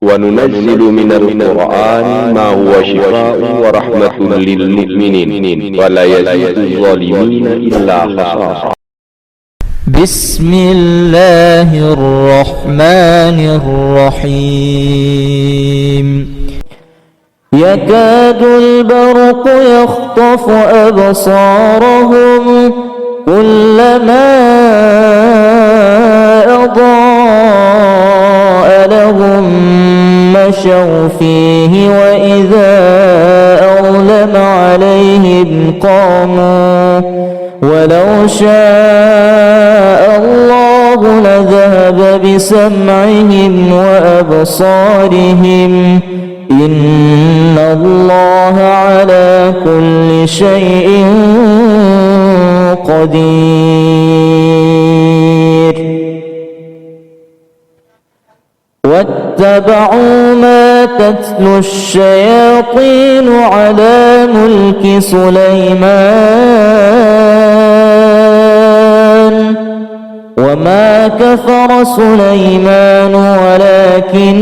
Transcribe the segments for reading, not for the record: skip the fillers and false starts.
وننزل من القرآن ما هو شفاء ورحمة للمؤمنين ولا يزيد الظالمين إلا خسارا. بسم الله الرحمن الرحيم. يكاد البرق يخطف أبصارهم كلما أضاء لهم مشوا فيه وإذا أظلم عليهم قاموا ولو شاء الله لذهب بسمعهم وأبصارهم إن الله على كل شيء قدير. واتبعوا ما تتلو الشياطين على ملك سليمان وما كفر سليمان ولكن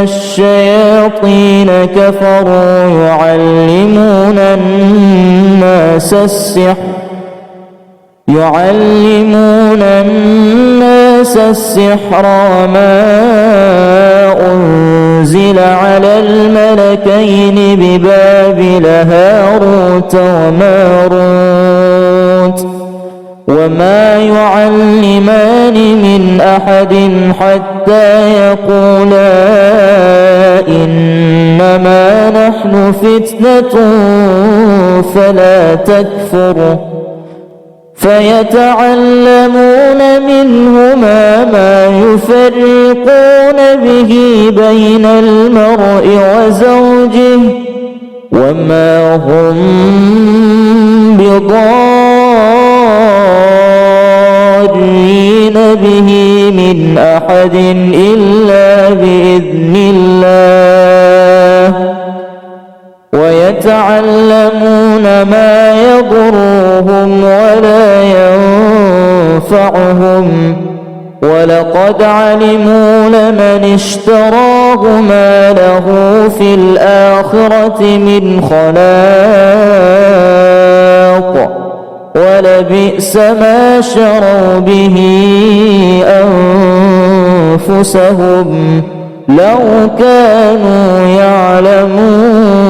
الشياطين كفروا يعلمون الناس السحر وما أنزل على الملكين ببابل هاروت وماروت وما يعلمان من أحد حتى يقولا إنما نحن فتنة فلا تكفر فيتعلمون منهما ما يفرقون به بين المرء وزوجه وما هم بضارين به من أحد إلا بإذن الله ويتعلمون ما يضرهم ولا ينفعهم ولقد علموا لمن اشتراه ما له في الآخرة من خلاق ولبئس ما شروا به أنفسهم لو كانوا يعلمون.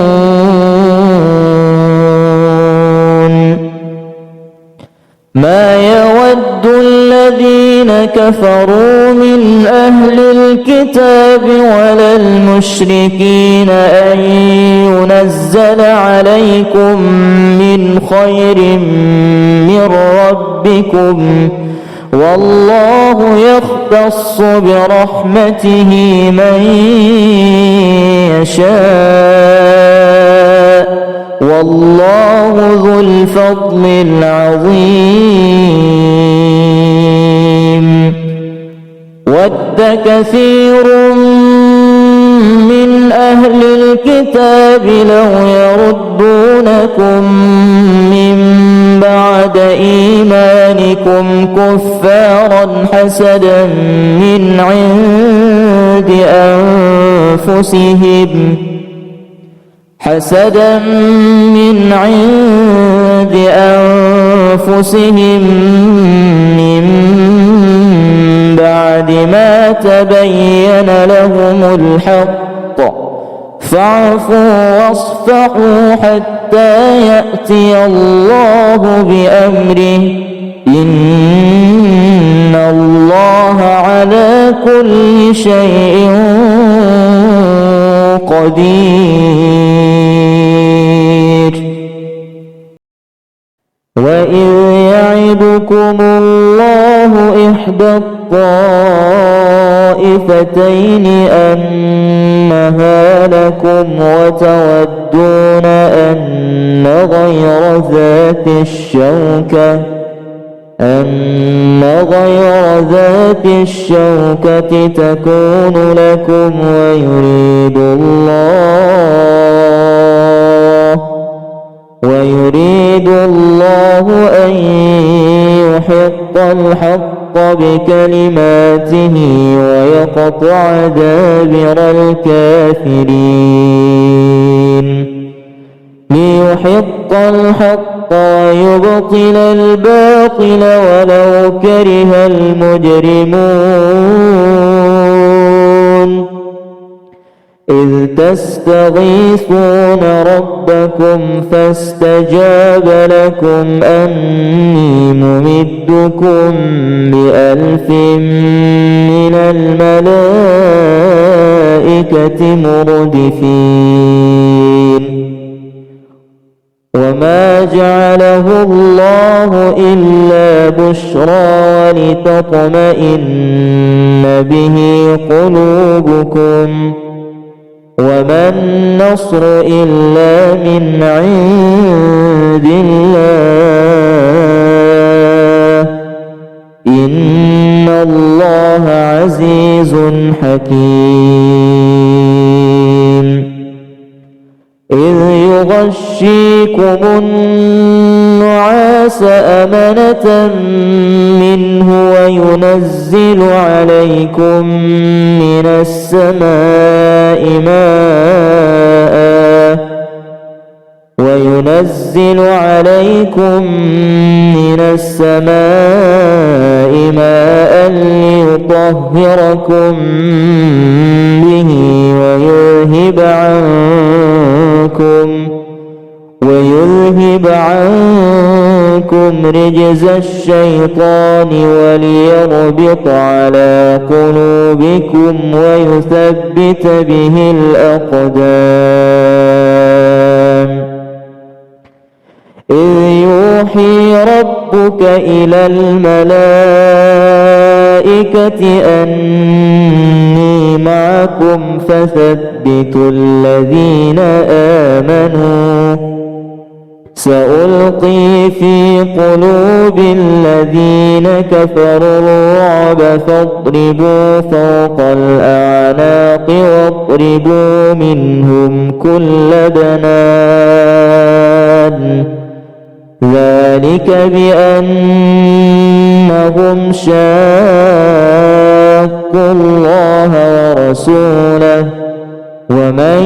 ما يود الذين كفروا من أهل الكتاب ولا المشركين أن ينزل عليكم من خير من ربكم والله يختص برحمته من يشاء والله ذو الفضل العظيم. ود كثير من أهل الكتاب لو يردونكم من بعد إيمانكم كفارا حسدا من عند أنفسهم من بعد ما تبين لهم الحق فاعفوا واصفحوا حتى يأتي الله بأمره إن الله على كل شيء قدير. وإذ يعدكم الله إحدى الطائفتين أنها لكم وتودون أن غير ذات الشوكة تكون لكم ويريد الله أن يحق الحق بكلماته ويقطع دابر الكافرين ليحق الحق ويبطل الباطل ولو كره المجرمون إذ تستغيثون ربكم فاستجاب لكم أني ممدكم ب1000 من الملائكة مردفين وما جعله الله إلا بشرى ولتطمئن به قلوبكم وما النصر إلا من عند الله إن الله عزيز حكيم إذ يغشيكم النعاس أمنة منه وينزل عليكم من السماء ماء ليطهركم به ويذهب عنكم رجز الشيطان وليربط على قلوبكم ويثبت به الأقدام إذ يوحي ربك إلى الملائكة أني معكم فثبتوا الذين آمنوا سألقي في قلوب الذين كفروا الرعب فاضربوا فوق الأعناق واضربوا منهم كل بنان ذلك بأنهم شاقوا الله ورسوله ومن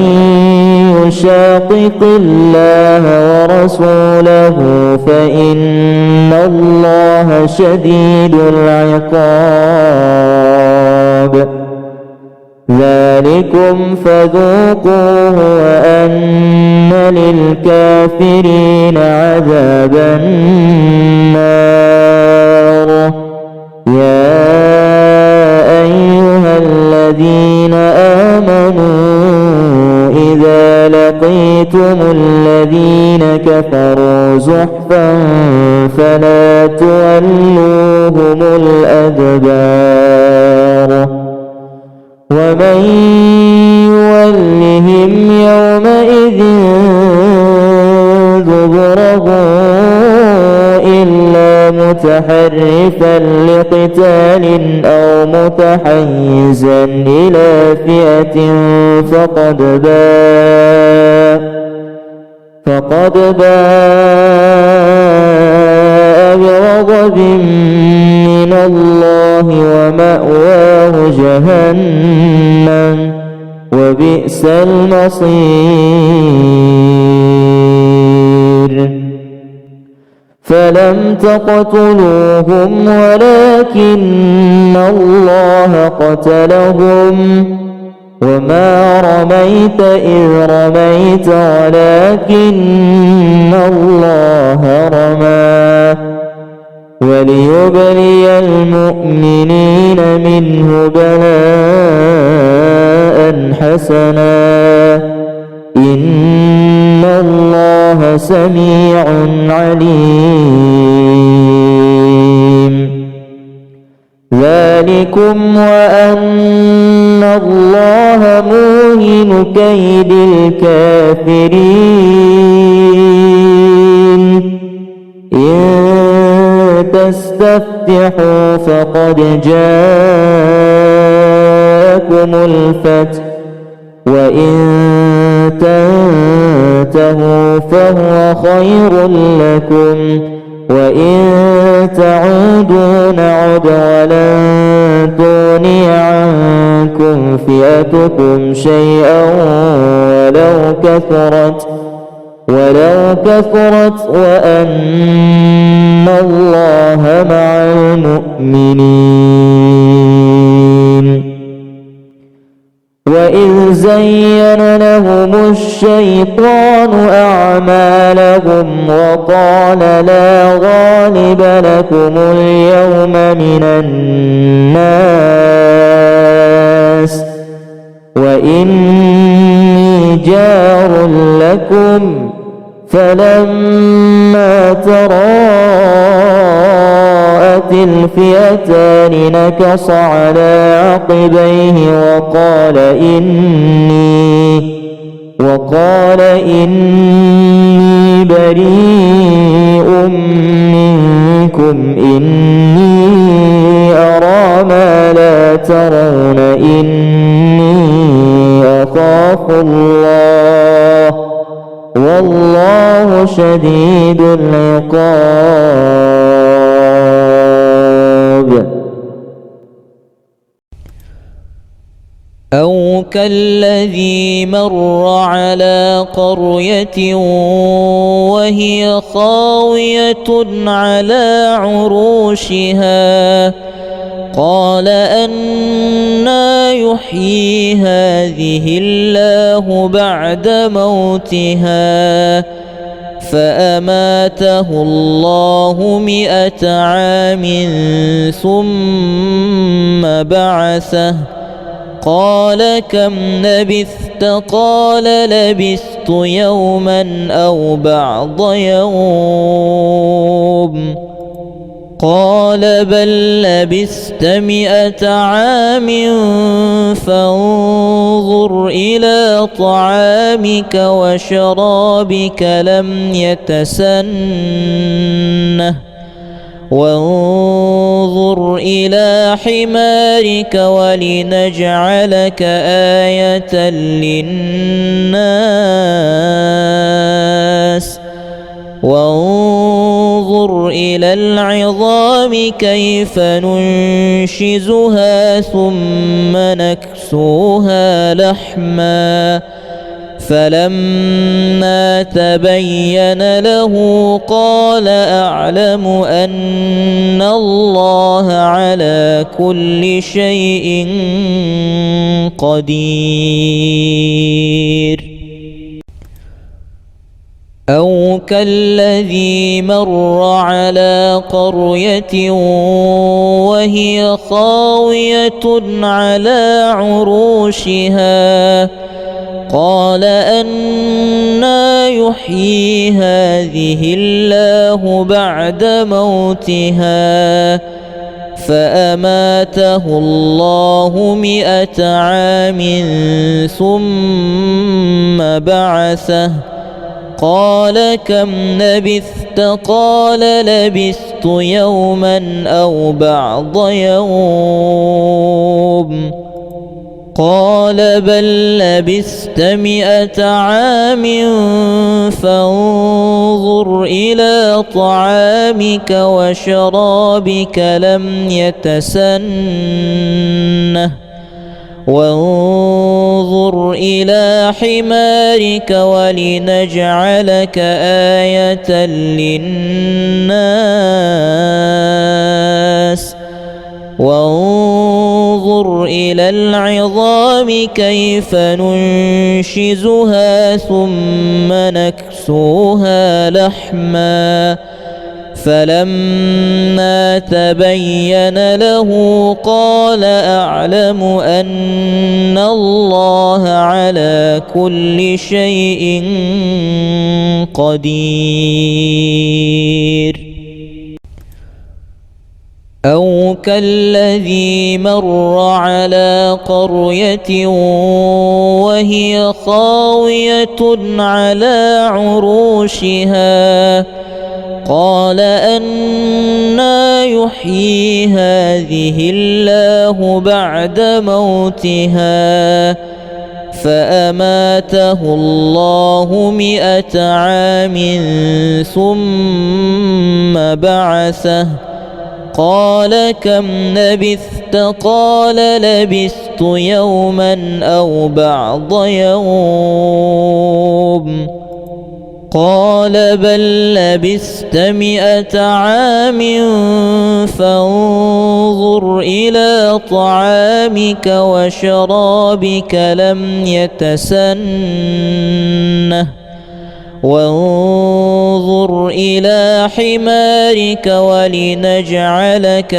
يشاقق الله ورسوله فإن الله شديد العقاب ذلكم فذوقوه وأن للكافرين عذاب النار يا أيها الذين آمنوا إذا لقيتم الذين كفروا زحفا فلا تولوهم الأدبار ومن يولهم يومئذ دبره إلا متحرفا لقتال أو متحيزا إلى فئة فقد باء بغضب من الله ومأواه جهنم وبئس المصير فلم تقتلوهم ولكن الله قتلهم وما رميت إذ رميت ولكن الله رمى وليبلي المؤمنين منه بلاء حسنا إن الله سميع عليم ذلكم وأن الله موهن كيد الكافرين إن تستفتحوا فقد جاءكم الفتح وإن تنتهوا فهو خير لكم وإن تعودوا نعد ولن تغني عنكم فئتكم شيئا ولو كثرت وأن الله مع المؤمنين. وإذ زين لهم الشيطان أعمالهم وقال لا غالب لكم اليوم من الناس وإني جار لكم فلما تراءت الفئتان نكص على عقبيه وقال إني بريء منكم إني أرى ما لا ترون إني أخاف الله والله شديد العقاب. أو كالذي مر على قرية وهي خاوية على عروشها قال أنى يحيي هذه الله بعد موتها فأماته الله 100 عام ثم بعثه قال كم لبثت قال لبثت يوما أو بعض يوم قال بل لبثت 100 عام فانظر إلى طعامك وشرابك لم يتسنه وانظر إلى حمارك ولنجعلك آية للناس وانظر إلى العظام كيف ننشزها ثم نكسوها لحما فلما تبين له قال أعلم أن الله على كل شيء قدير. أو كالذي مر على قرية وهي خاوية على عروشها قال أنى يحيي هذه الله بعد موتها فأماته الله 100 عام ثم بعثه قال كم لبثت قال لبثت يوما أو بعض يوم قال بل لبثت 100 عام فانظر إلى طعامك وشرابك لم يتسنه وانظر إلى حمارك ولنجعلك آية للناس وانظر إلى العظام كيف ننشزها ثم نكسوها لحما فلما تبين له قال أعلم أن الله على كل شيء قدير. أو كالذي مر على قرية وهي خاوية على عروشها قال أنى يحيي هذه الله بعد موتها فأماته الله 100 عام ثم بعثه قال كم لبثت؟ قال لبثت يوما أو بعض يوم. قال بل لبثت 100 عام فانظر إلى طعامك وشرابك لم يتسنه وانظر إلى حمارك ولنجعلك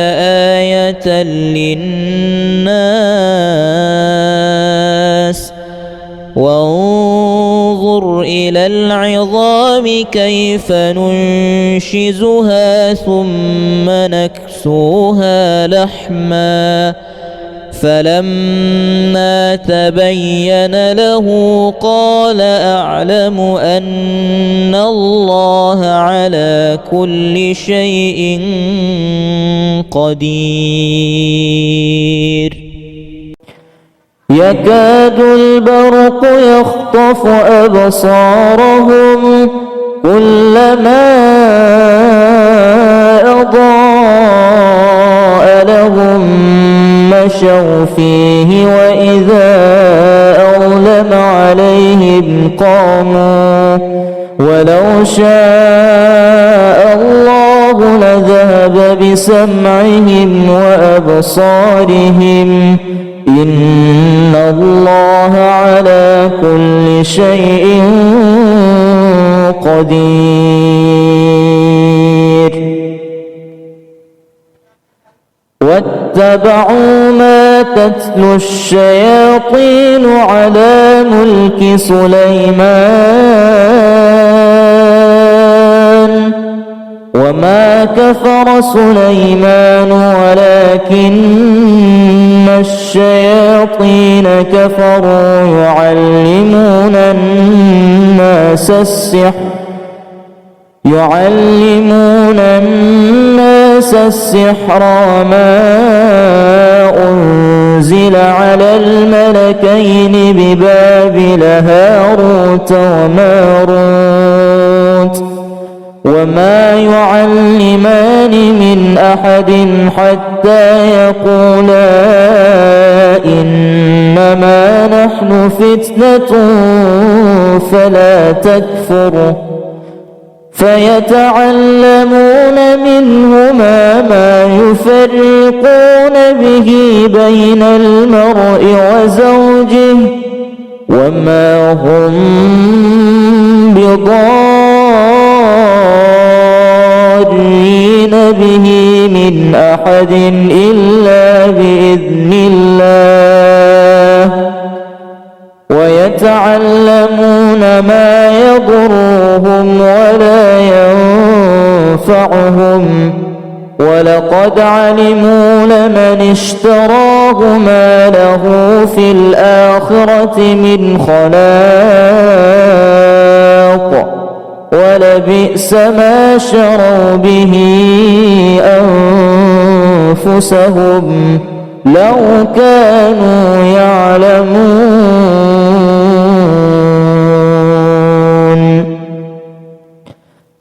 آية للناس وانظر إلى العظام كيف ننشزها ثم نكسوها لحما فلما تبين له قال أعلم أن الله على كل شيء قدير. يكاد البرق يخطف أبصارهم كلما أضاء لهم مشوا فيه وإذا أظلم عليهم قاموا ولو شاء الله لذهب بسمعهم وأبصارهم إن الله على كل شيء قدير. واتبعوا ما تتلو الشياطين على ملك سليمان وما كفر سليمان ولكن الشياطين كفروا يعلمون الناس السحر ما أنزل على الملكين ببابل هاروت وماروت وما يعلمان من أحد حتى يقولا إنما نحن فتنة فلا تكفر فيتعلمون منهما ما يفرقون به بين المرء وزوجه وما هم بضارين به من أحد إلا بإذن الله ويتعلمون ما يضرهم ولا ينفعهم ولقد علموا لمن اشتراه ما له في الآخرة من خلاق ولبئس ما شروا به أنفسهم لو كانوا يعلمون.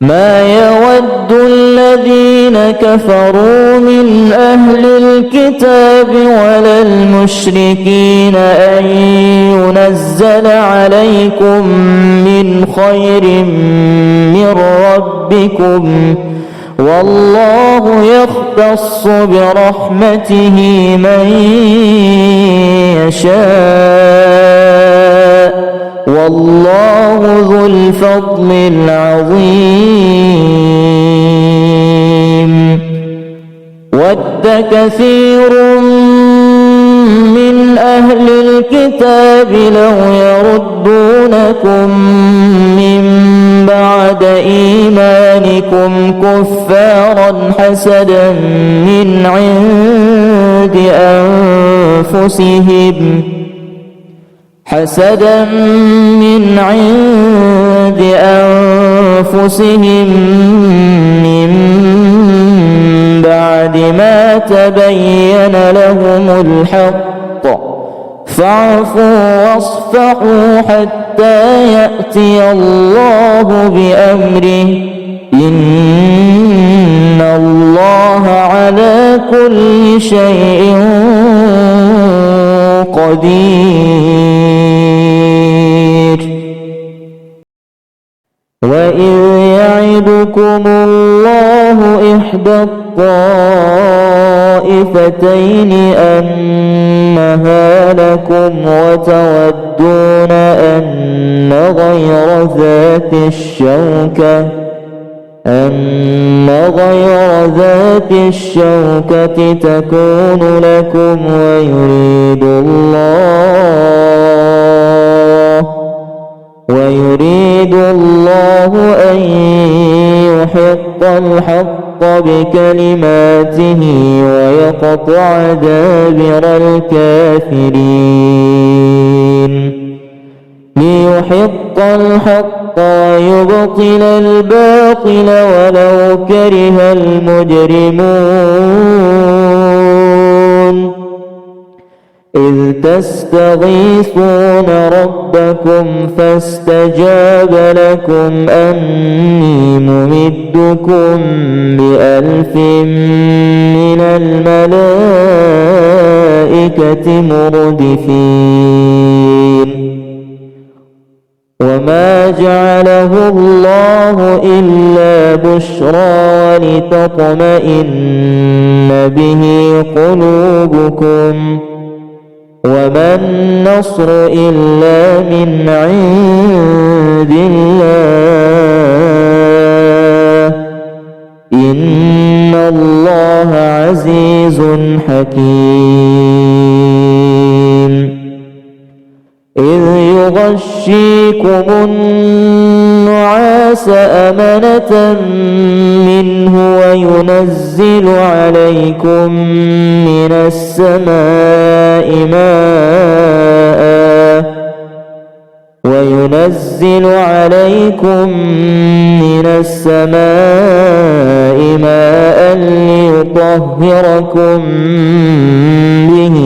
ما يود الذين كفروا من أهل الكتاب ولا المشركين أن ينزل عليكم من خير من ربكم والله يختص برحمته من يشاء والله ذو الفضل العظيم. ود كثير من أهل الكتاب لو يردونكم من بعد إيمانكم كفارا حسدا من عند أنفسهم من بعد ما تبين لهم الحق فاعفوا واصفحوا حتى يأتي الله بأمره إن الله على كل شيء قدير. وإذ يعدكم الله إحدى الطائفتين أنها لكم وتودون أن غير ذات الشوكة تكون لكم ويريد الله أن يحق الحق بكلماته ويقطع دابر الكافرين ليحق الحق ويبطل الباطل ولو كره المجرمون. إذ تستغيثون ربكم فاستجاب لكم أني ممدكم ب1000 من الملائكة مردفين. وما جعله الله إلا بشرى ولتطمئن به قلوبكم وما النصر إلا من عند الله إن الله عزيز حكيم. إذ يغشيكم النعاس أمنة منه وينزل عليكم من السماء ماء ليطهركم به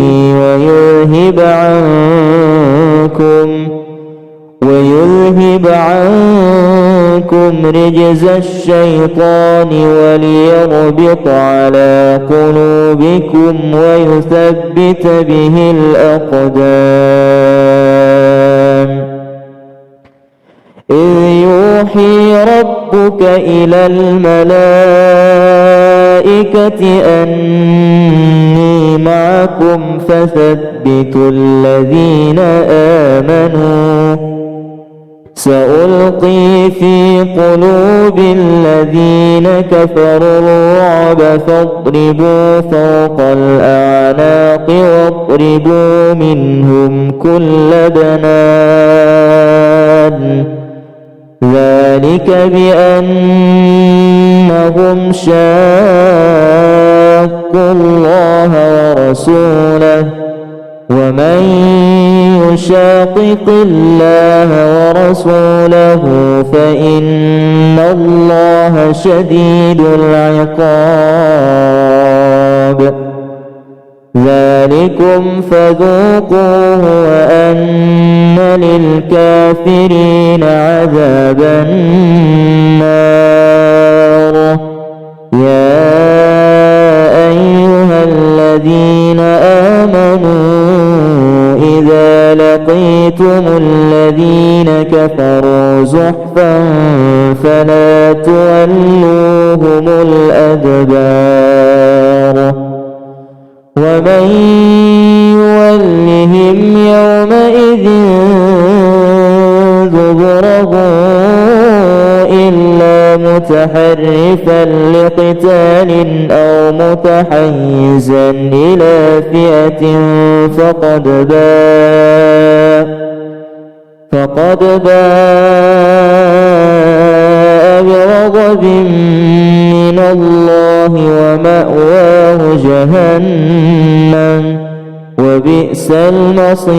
ويذهب عنكم رجز الشيطان وليربط على قلوبكم ويثبت به الأقدام. إذ يوحي ربك إلى الملائكة أني معكم فثبتوا الذين آمنوا سألقي في قلوب الذين كفروا الرعب فاضربوا فوق الأعناق واضربوا منهم كل بنان ذلك بأنهم شاقوا الله ورسوله ومن يشاقق الله ورسوله فإن الله شديد العقاب. ذلكم فذوقوه وأن للكافرين عذاب النار. يا أيها الذين آمنوا إذا لقيتم الذين كفروا زحفا فلا تولوهم الأدبار ومن يولهم يومئذ دبره إلا متحرفا لقتال أو متحيزا إلى فئة فقد باء بغضب من الله ومأواه جهنم وبئس المصير.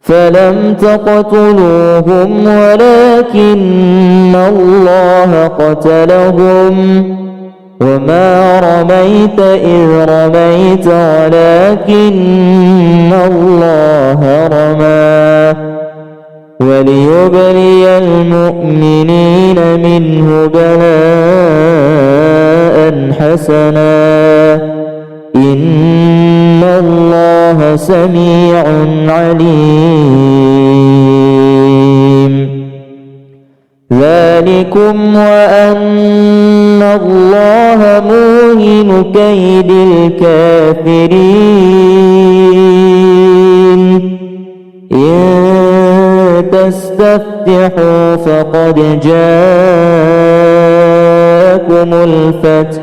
فلم تقتلوهم ولكن الله قتلهم وما رميت إذ رميت ولكن الله رمى وليبلي المؤمنين منه بلاء حسنا إن الله سميع عليم ذلكم وأن الله موهن كيد الكافرين إن تستفتحوا فقد جاءكم الفتح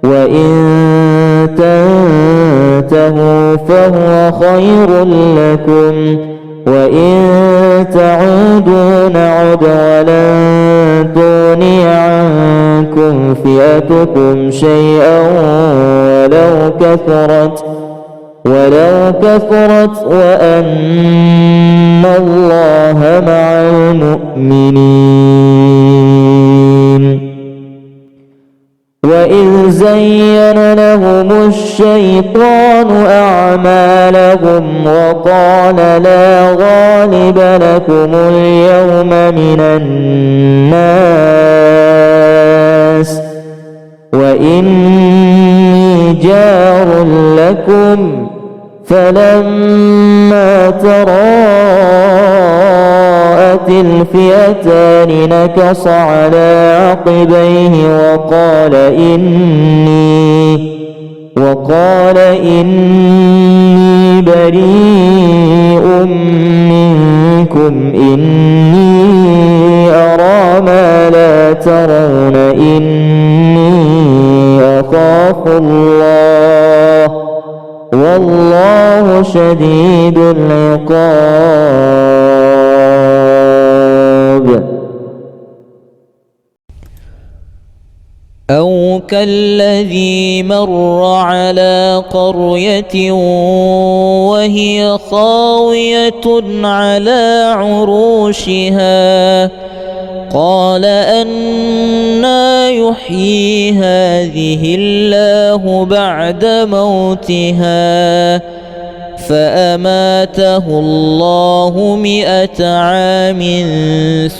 وإن تنتهوا فهو خير لكم وإن تعودوا نعد ولن تغني عنكم فئتكم شيئا ولو كثرت وأن الله مع المؤمنين وإذ زين لهم الشيطان أعمالهم وقال لا غالب لكم اليوم من الناس وإني جار لكم فلما تراءت الفئتان نكص على عقبيه وقال إني بريء منكم إني أرى ما لا ترون إني أخاف الله والله شديد العقاب أو كالذي مر على قرية وهي خاوية على عروشها قال أنى يحيي هذه الله بعد موتها فأماته الله 100 عام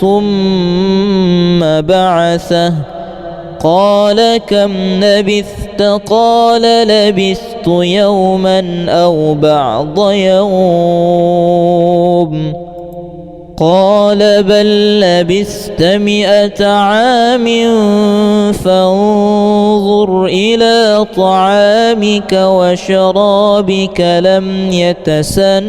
ثم بعثه قال كم لبثت قال لبثت يوما أو بعض يوم قال بل لبثت 100 عام فانظر إلى طعامك وشرابك لم يتسنه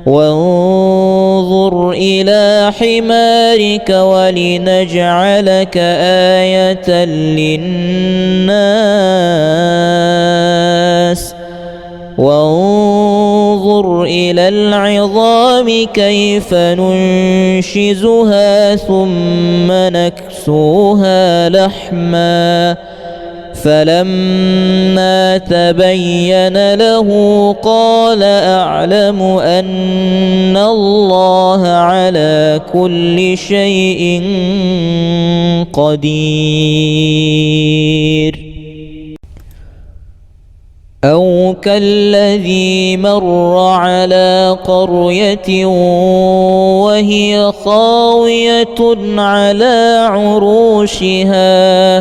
وانظر إلى حمارك ولنجعلك آية للناس وانظر إلى العظام كيف ننشزها ثم نكسوها لحما فلما تبين له قال أعلم أن الله على كل شيء قدير أو كالذي مر على قرية وهي خاوية على عروشها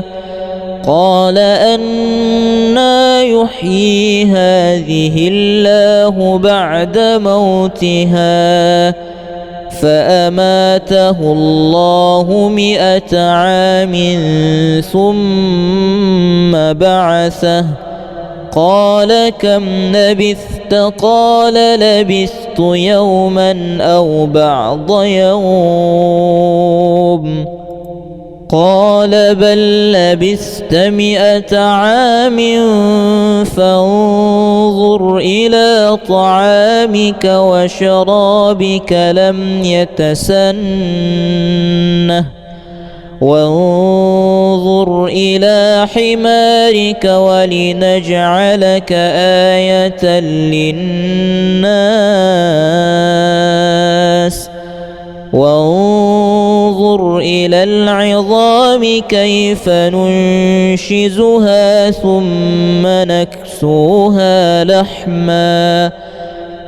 قال أنى يحيي هذه الله بعد موتها فأماته الله 100 عام ثم بعثه قال كم لبثت قال لبثت يوما أو بعض يوم قال بل لبثت 100 عام فانظر إلى طعامك وشرابك لم يتسنه وانظر إلى حمارك ولنجعلك آية للناس وانظر انظر إلى العظام كيف ننشزها ثم نكسوها لحما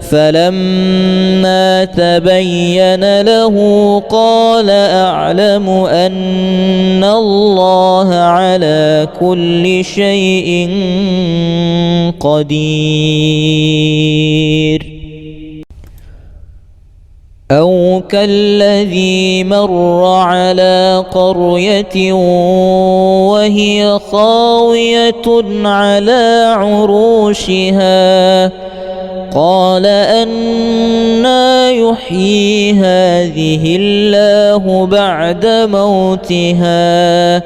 فلما تبين له قال أعلم أن الله على كل شيء قدير. أو كالذي مر على قرية وهي خاوية على عروشها قال أنى يحيي هذه الله بعد موتها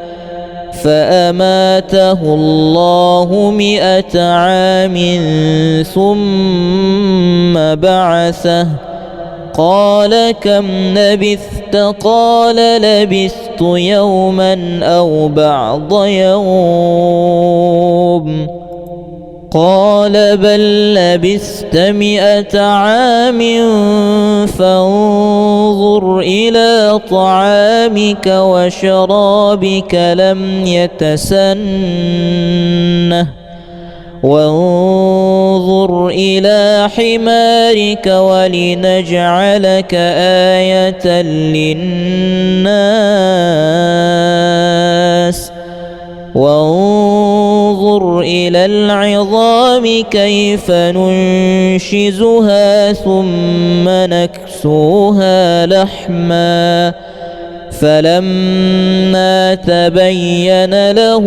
فأماته الله 100 عام ثم بعثه قال كم لبثت قال لبثت يوما أو بعض يوم قال بل لبثت 100 عام فانظر إلى طعامك وشرابك لم يتسنه وانظر إلى حمارك ولنجعلك آية للناس وانظر إلى العظام كيف ننشزها ثم نكسوها لحما فلما تبين له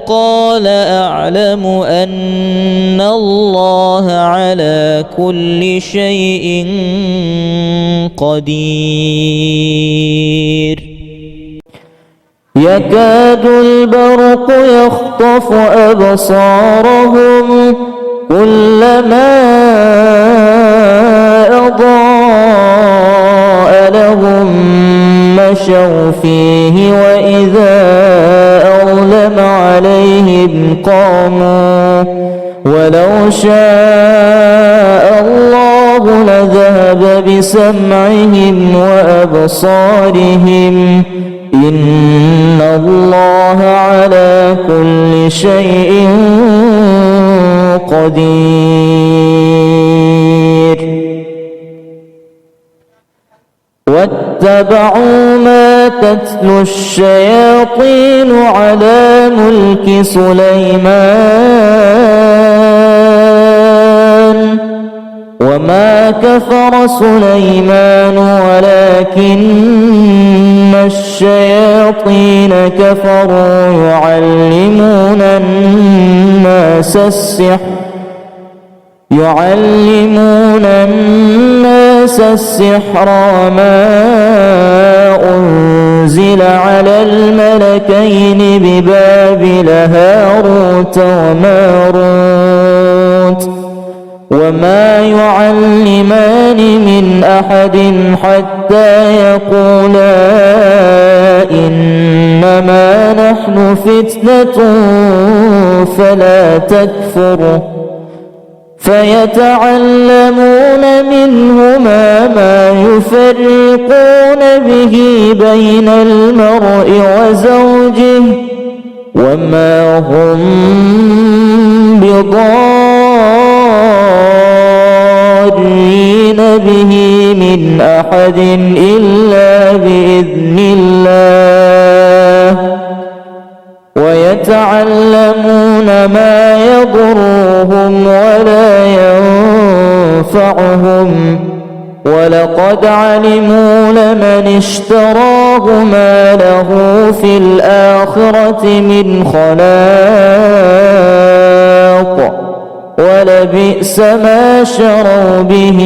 قال أعلم أن الله على كل شيء قدير. يكاد البرق يخطف أبصارهم كلما أضاء لهم مشوا فيه وإذا أظلم عليهم قاموا ولو شاء الله لذهب بسمعهم وأبصارهم إن الله على كل شيء قدير. واتبعوا ما تتلو الشياطين على ملك سليمان وما كفر سليمان ولكن الشياطين كفروا يعلمون الناس السحر ما أنزل على الملكين ببابل هاروت وماروت وما يعلمان من أحد حتى يقولا إنما نحن فتنة فلا تكفر فيتعلمون منهما ما يفرقون به بين المرء وزوجه وما هم بضارين به من أحد إلا بإذن الله ويتعلمون ما يضرهم ولا ينفعهم ولقد علموا لمن اشتراه ما له في الآخرة من خلاق ولبئس ما شروا به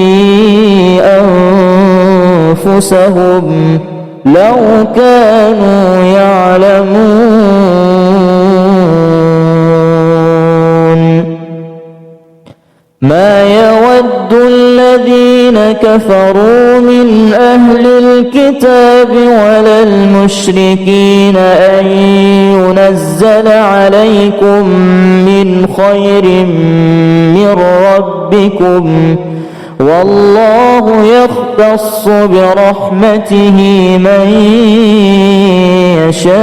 أنفسهم لو كانوا يعلمون. ما يود الذين كفروا من أهل الكتاب ولا المشركين أن ينزل عليكم من خير من ربكم والله يختص برحمته من يشاء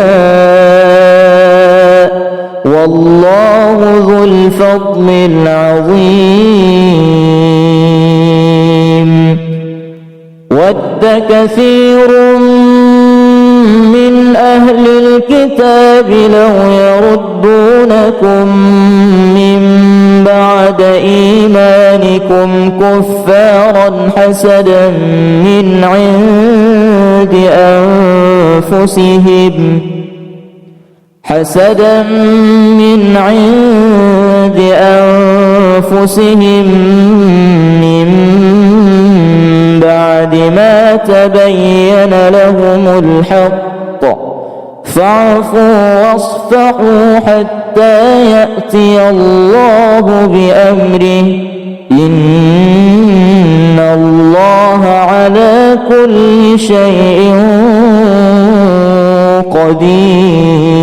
والله ذو الفضل العظيم ود كثير من أهل الكتاب لو يردونكم من بعد إيمانكم كفارا حسدا من عند أنفسهم من بعد ما تبين لهم الحق فاعفوا واصفحوا حتى يأتي الله بأمره إن الله على كل شيء قدير.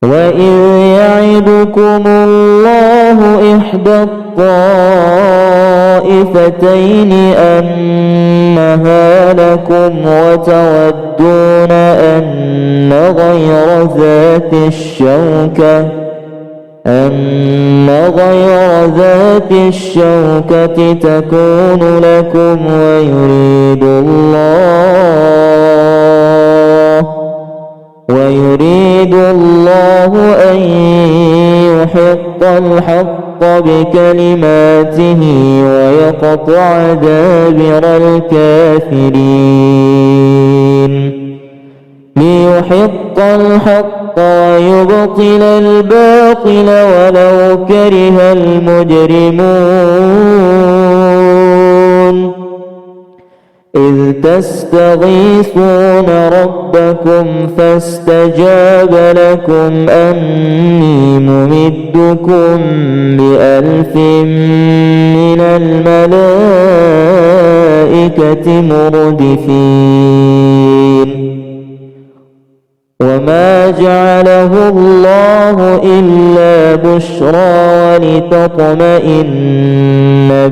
وإذ يعدكم الله إحدى الطائفتين أنها لكم وتودون أن غير ذات الشوكة تكون لكم ويريد الله أن يحق الحق بكلماته ويقطع دابر الكافرين ليحق الحق ويبطل الباطل ولو كره المجرمون. إذ تستغيثون ربكم فاستجاب لكم أني ممدكم ب1000 من الملائكة مردفين. وما جعله الله إلا بشرى ولتطمئن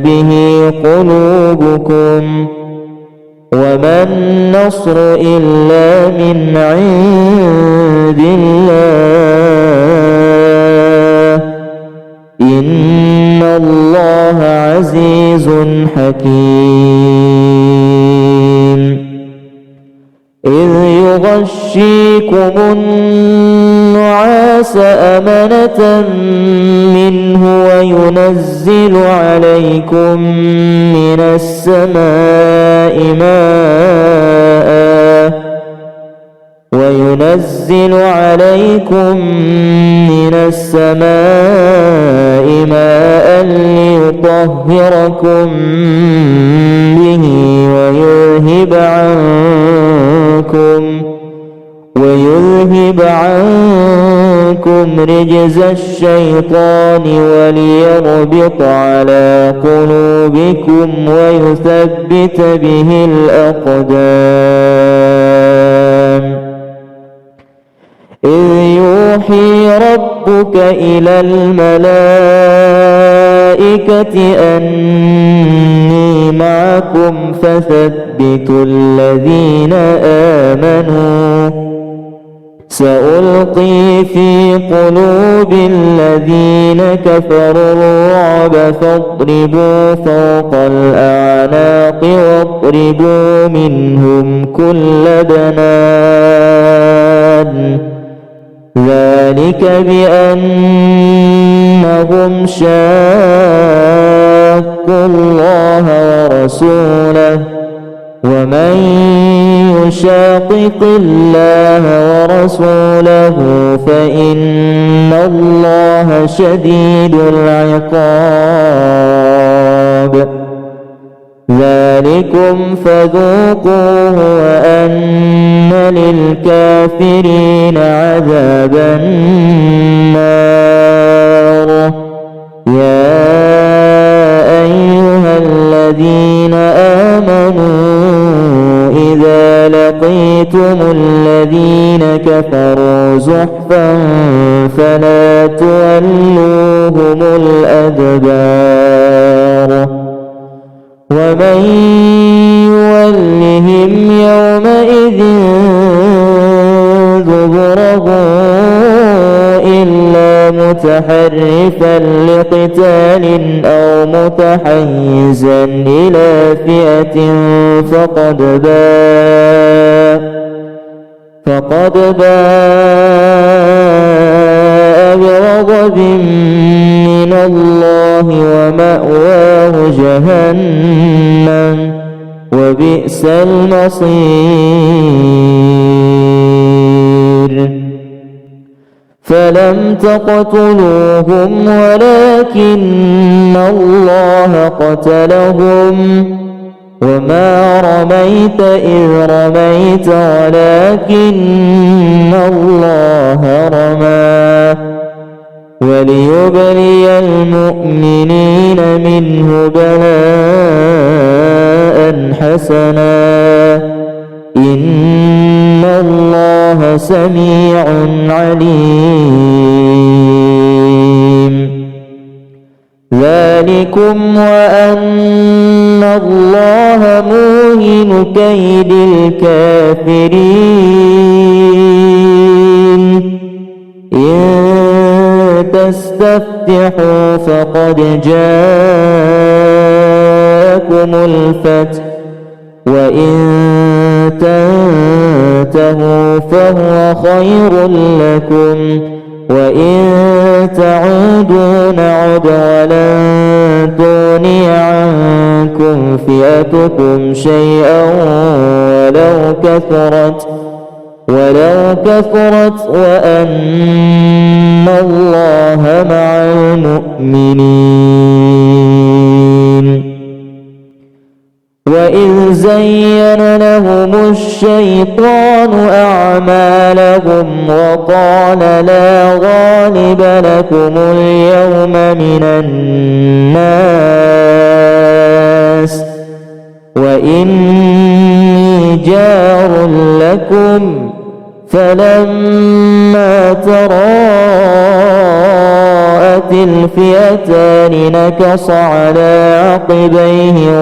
به قلوبكم وما النصر إلا من عند الله إن الله عزيز حكيم. إذ يغشيكم النعاس أمنة منه وينزل عليكم من السماء ماء ليطهركم به ويذهب عنكم رجز الشيطان وليربط على قلوبكم ويثبت به الأقدام. إذ يوحي ربك إلى الملائكة أني معكم فثبتوا الذين آمنوا سألقي في قلوب الذين كفروا الرعب فاضربوا فوق الأعناق واضربوا منهم كل بنان ذلك بأنهم شاقوا الله ورسوله ومن يشاقق الله ورسوله فإن الله شديد العقاب. ذلكم فذوقوه وأن للكافرين عذاب النار. يا أيها الذين آمنوا إذا لقيتم الذين كفروا زحفا فلا تولوهم الأدبار ومن يولهم يومئذ دبره إلا متحرفا لقتال أو متحيزا إلى فئة فقد باء بغضب من الله ومأواه جهنم وبئس المصير فلم تقتلوهم ولكن الله قتلهم وما رميت إذ رميت ولكن الله رمى وليبلي المؤمنين منه بلاء حسنا إن الله سميع عليم ذلكم وأن الله موهن كيد الكافرين إن تستفتحوا فقد جاءكم الفتح وإن تنتهوا فهو خير لكم وإن تعودوا نعد ولن تغني عنكم فئتكم شيئا ولو كثرت وأن الله مع المؤمنين وإذ زين لهم الشيطان أعمالهم وقال لا غالب لكم اليوم من الناس وإني جار لكم فلما تراءت الفئتان نكص على عقبيه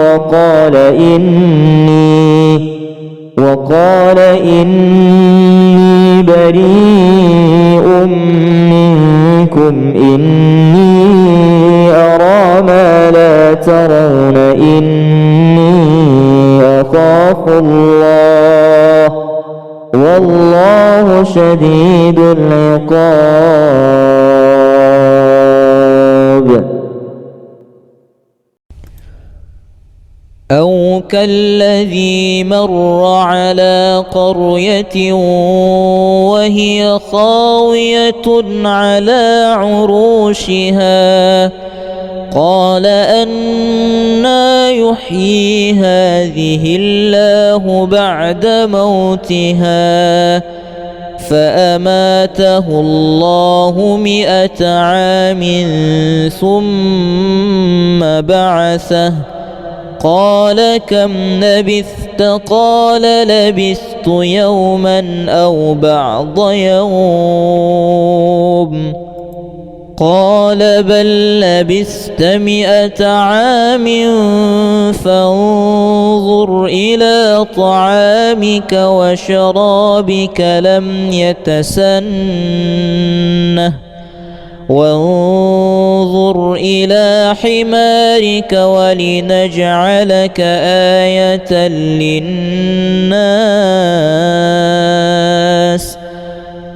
وقال إني بريء منكم إني أرى ما لا ترون إني أخاف الله والله شديد العقاب أو كالذي مر على قرية وهي خاوية على عروشها قال أنى يحيي هذه الله بعد موتها فأماته الله 100 عام ثم بعثه قال كم لبثت قال لبثت يوما أو بعض يوم قال بل لبثت 100 عام فانظر إلى طعامك وشرابك لم يتسنه وانظر إلى حمارك ولنجعلك آية للناس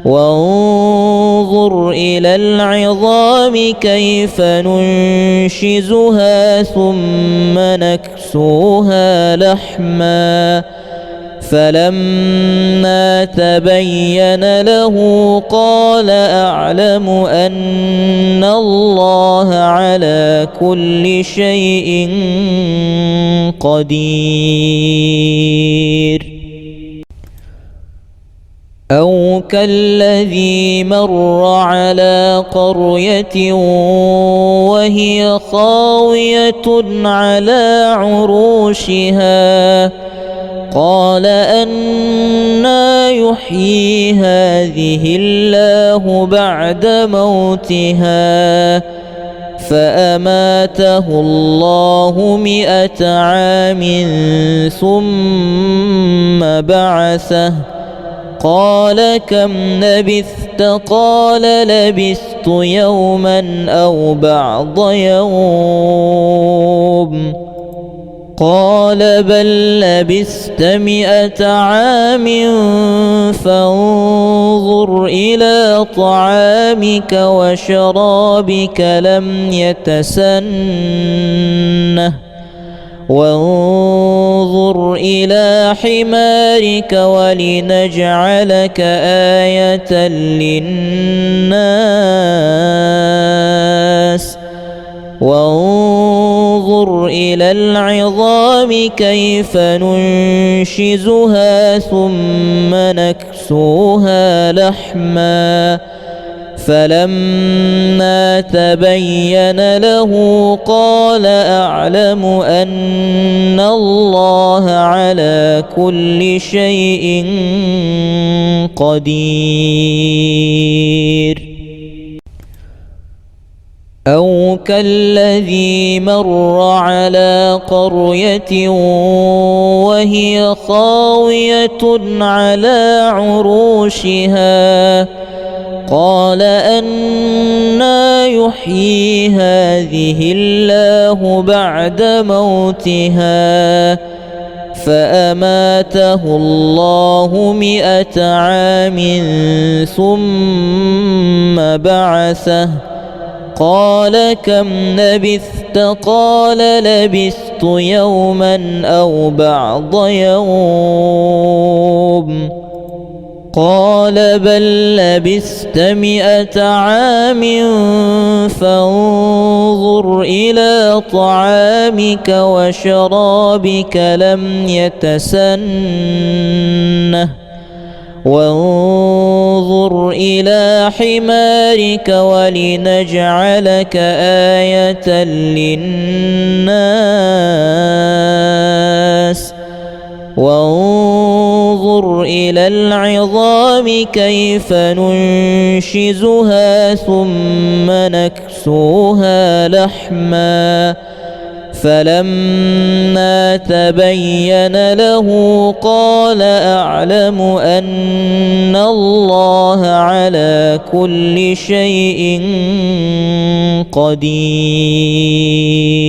وانظر إلى العظام كيف ننشزها ثم نكسوها لحما فلما تبين له قال أعلم أن الله على كل شيء قدير أو كالذي مر على قرية وهي خاوية على عروشها قال أنى يحيي هذه الله بعد موتها فأماته الله 100 عام ثم بعثه قال كم لبثت قال لبثت يوما أو بعض يوم قال بل لبثت 100 عام فانظر إلى طعامك وشرابك لم يتسنه وانظر إلى حمارك ولنجعلك آية للناس وانظر إلى العظام كيف ننشزها ثم نكسوها لحما فلما تبين له قال أعلم أن الله على كل شيء قدير أو كالذي مر على قرية وهي خاوية على عروشها قال أنى يحيي هذه الله بعد موتها فأماته الله 100 عام ثم بعثه قال كم لبثت قال لبثت يوما أو بعض يوم قال بل لبثت 100 عام فانظر إلى طعامك وشرابك لم يتسنه وانظر إلى حمارك ولنجعلك آية للناس وانظر إلى العظام كيف ننشزها ثم نكسوها لحما فلما تبين له قال أعلم أن الله على كل شيء قدير